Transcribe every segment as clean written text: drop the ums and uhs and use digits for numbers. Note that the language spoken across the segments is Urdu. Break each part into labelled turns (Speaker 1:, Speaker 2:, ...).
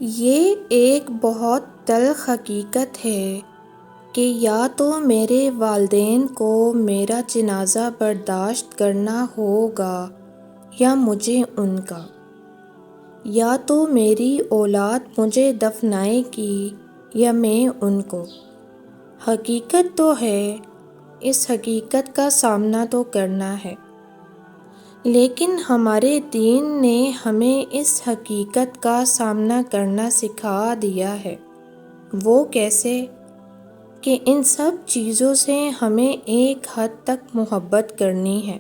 Speaker 1: یہ ایک بہت تلخ حقیقت ہے کہ یا تو میرے والدین کو میرا جنازہ برداشت کرنا ہوگا یا مجھے ان کا، یا تو میری اولاد مجھے دفنائے گی یا میں ان کو۔ حقیقت تو ہے، اس حقیقت کا سامنا تو کرنا ہے، لیکن ہمارے دین نے ہمیں اس حقیقت کا سامنا کرنا سکھا دیا ہے۔ وہ کیسے؟ کہ ان سب چیزوں سے ہمیں ایک حد تک محبت کرنی ہے۔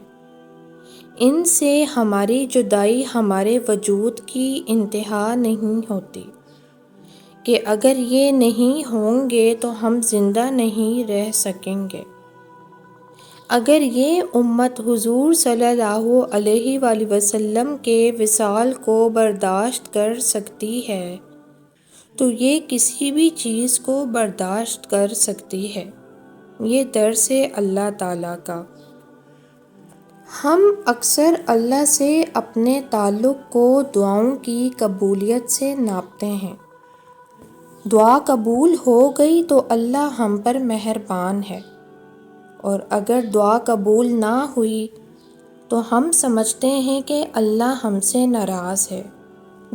Speaker 1: ان سے ہماری جدائی ہمارے وجود کی انتہا نہیں ہوتی، کہ اگر یہ نہیں ہوں گے تو ہم زندہ نہیں رہ سکیں گے۔ اگر یہ امت حضور صلی اللہ علیہ وآلہ وسلم کے وصال کو برداشت کر سکتی ہے تو یہ کسی بھی چیز کو برداشت کر سکتی ہے۔ یہ درس ہے اللہ تعالیٰ کا۔ ہم اکثر اللہ سے اپنے تعلق کو دعاؤں کی قبولیت سے ناپتے ہیں۔ دعا قبول ہو گئی تو اللہ ہم پر مہربان ہے، اور اگر دعا قبول نہ ہوئی تو ہم سمجھتے ہیں کہ اللہ ہم سے ناراض ہے۔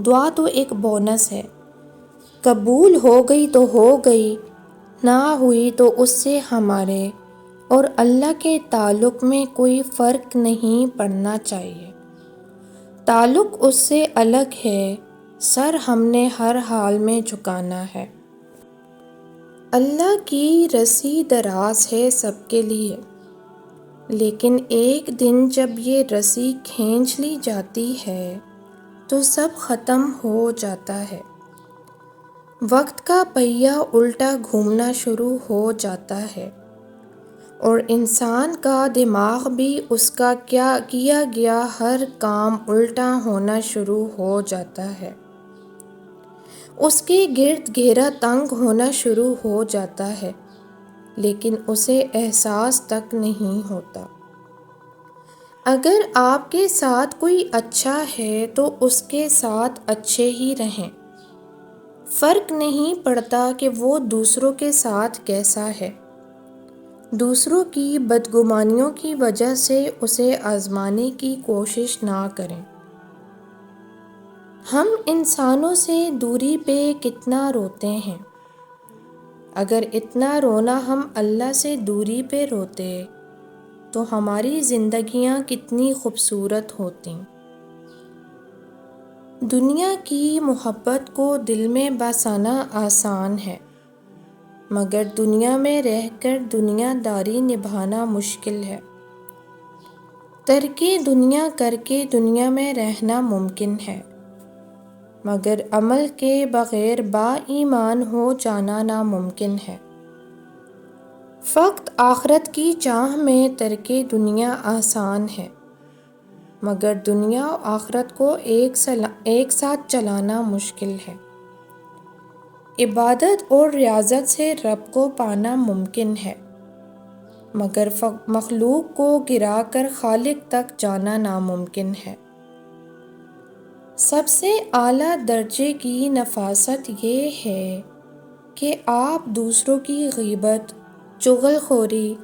Speaker 1: دعا تو ایک بونس ہے، قبول ہو گئی تو ہو گئی، نہ ہوئی تو اس سے ہمارے اور اللہ کے تعلق میں کوئی فرق نہیں پڑنا چاہیے۔ تعلق اس سے الگ ہے، سر ہم نے ہر حال میں جھکانا ہے۔ اللہ کی رسی دراز ہے سب کے لیے، لیکن ایک دن جب یہ رسی کھینچ لی جاتی ہے تو سب ختم ہو جاتا ہے۔ وقت کا پہیہ الٹا گھومنا شروع ہو جاتا ہے، اور انسان کا دماغ بھی اس کا کیا گیا ہر کام الٹا ہونا شروع ہو جاتا ہے۔ اس کے گرد گھیرا تنگ ہونا شروع ہو جاتا ہے، لیکن اسے احساس تک نہیں ہوتا۔ اگر آپ کے ساتھ کوئی اچھا ہے تو اس کے ساتھ اچھے ہی رہیں، فرق نہیں پڑتا کہ وہ دوسروں کے ساتھ کیسا ہے۔ دوسروں کی بدگمانیوں کی وجہ سے اسے آزمانے کی کوشش نہ کریں۔ ہم انسانوں سے دوری پہ کتنا روتے ہیں، اگر اتنا رونا ہم اللہ سے دوری پہ روتے تو ہماری زندگیاں کتنی خوبصورت ہوتیں۔ دنیا کی محبت کو دل میں بسانا آسان ہے، مگر دنیا میں رہ کر دنیا داری نبھانا مشکل ہے۔ ترک دنیا کر کے دنیا میں رہنا ممکن ہے، مگر عمل کے بغیر با ایمان ہو جانا ناممکن ہے۔ فقط آخرت کی چاہ میں ترک دنیا آسان ہے، مگر دنیا و آخرت کو ایک ساتھ چلانا مشکل ہے۔ عبادت اور ریاضت سے رب کو پانا ممکن ہے، مگر مخلوق کو گرا کر خالق تک جانا ناممکن ہے۔ سب سے اعلیٰ درجے کی نفاست یہ ہے کہ آپ دوسروں کی غیبت، چغل خوری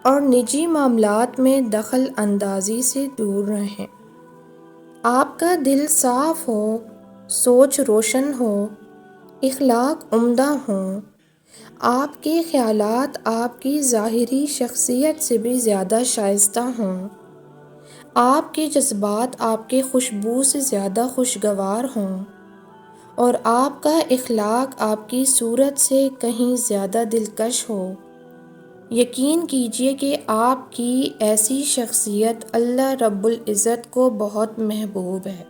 Speaker 1: اور نجی معاملات میں دخل اندازی سے دور رہیں۔ آپ کا دل صاف ہو، سوچ روشن ہو، اخلاق عمدہ ہوں، آپ کے خیالات آپ کی ظاہری شخصیت سے بھی زیادہ شائستہ ہوں، آپ کے جذبات آپ کے خوشبو سے زیادہ خوشگوار ہوں، اور آپ کا اخلاق آپ کی صورت سے کہیں زیادہ دلکش ہو، یقین کیجیے کہ آپ کی ایسی شخصیت اللہ رب العزت کو بہت محبوب ہے،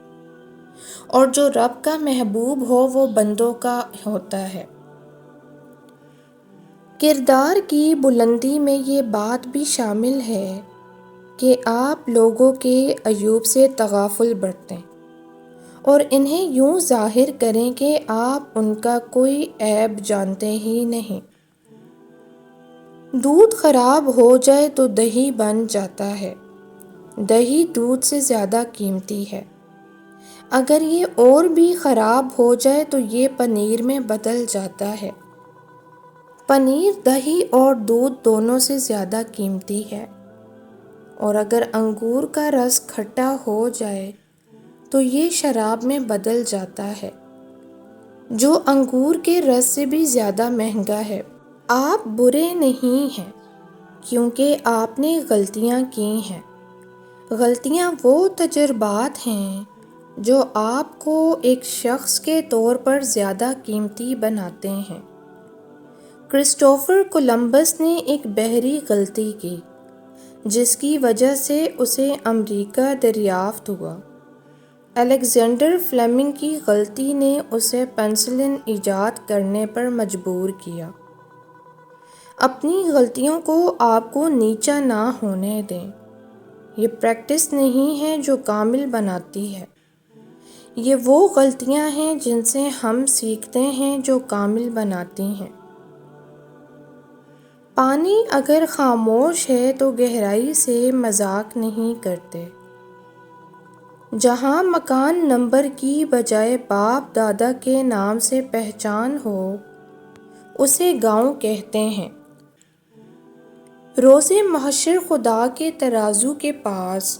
Speaker 1: اور جو رب کا محبوب ہو وہ بندوں کا ہوتا ہے۔ کردار کی بلندی میں یہ بات بھی شامل ہے کہ آپ لوگوں کے عیوب سے تغافل برتیں اور انہیں یوں ظاہر کریں کہ آپ ان کا کوئی عیب جانتے ہی نہیں۔ دودھ خراب ہو جائے تو دہی بن جاتا ہے، دہی دودھ سے زیادہ قیمتی ہے۔ اگر یہ اور بھی خراب ہو جائے تو یہ پنیر میں بدل جاتا ہے۔ پنیر دہی اور دودھ دونوں سے زیادہ قیمتی ہے، اور اگر انگور کا رس کھٹا ہو جائے تو یہ شراب میں بدل جاتا ہے، جو انگور کے رس سے بھی زیادہ مہنگا ہے۔ آپ برے نہیں ہیں کیونکہ آپ نے غلطیاں کی ہیں۔ غلطیاں وہ تجربات ہیں جو آپ کو ایک شخص کے طور پر زیادہ قیمتی بناتے ہیں۔ کرسٹوفر کولمبس نے ایک بحری غلطی کی جس کی وجہ سے اسے امریکہ دریافت ہوا۔ الیگزینڈر فلیمنگ کی غلطی نے اسے پنسلن ایجاد کرنے پر مجبور کیا۔ اپنی غلطیوں کو آپ کو نیچا نہ ہونے دیں۔ یہ پریکٹس نہیں ہے جو کامل بناتی ہے، یہ وہ غلطیاں ہیں جن سے ہم سیکھتے ہیں جو کامل بناتی ہیں۔ پانی اگر خاموش ہے تو گہرائی سے مذاق نہیں کرتے۔ جہاں مکان نمبر کی بجائے باپ دادا کے نام سے پہچان ہو، اسے گاؤں کہتے ہیں۔ روز محشر خدا کے ترازو کے پاس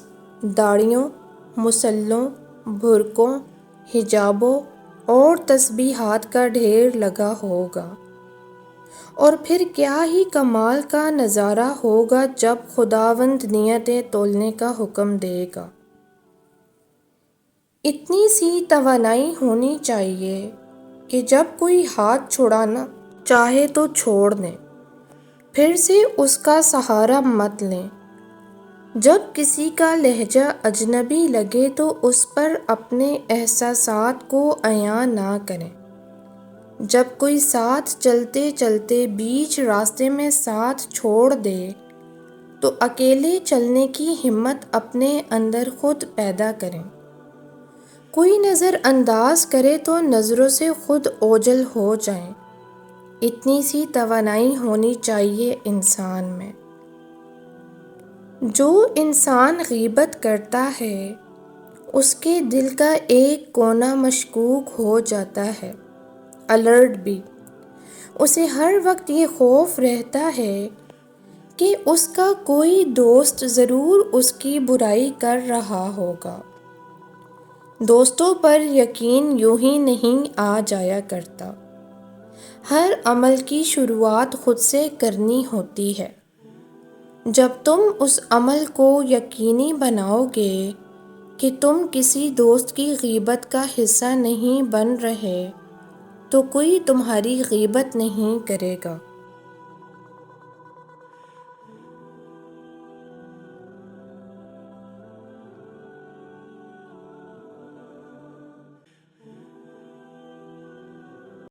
Speaker 1: داڑھیوں، مصلوں، برقعوں، حجابوں اور تسبیحات کا ڈھیر لگا ہوگا، اور پھر کیا ہی کمال کا نظارہ ہوگا جب خداوند نیتیں تولنے کا حکم دے گا۔ اتنی سی توانائی ہونی چاہیے کہ جب کوئی ہاتھ چھڑانا چاہے تو چھوڑ دیں، پھر سے اس کا سہارا مت لیں۔ جب کسی کا لہجہ اجنبی لگے تو اس پر اپنے احساسات کو عیاں نہ کریں۔ جب کوئی ساتھ چلتے چلتے بیچ راستے میں ساتھ چھوڑ دے تو اکیلے چلنے کی ہمت اپنے اندر خود پیدا کریں۔ کوئی نظر انداز کرے تو نظروں سے خود اوجھل ہو جائیں۔ اتنی سی توانائی ہونی چاہیے انسان میں۔ جو انسان غیبت کرتا ہے اس کے دل کا ایک کونا مشکوک ہو جاتا ہے، الرٹ بھی۔ اسے ہر وقت یہ خوف رہتا ہے کہ اس کا کوئی دوست ضرور اس کی برائی کر رہا ہوگا۔ دوستوں پر یقین یوں ہی نہیں آ جایا کرتا۔ ہر عمل کی شروعات خود سے کرنی ہوتی ہے۔ جب تم اس عمل کو یقینی بناؤ گے کہ تم کسی دوست کی غیبت کا حصہ نہیں بن رہے تو کوئی تمہاری غیبت نہیں کرے گا۔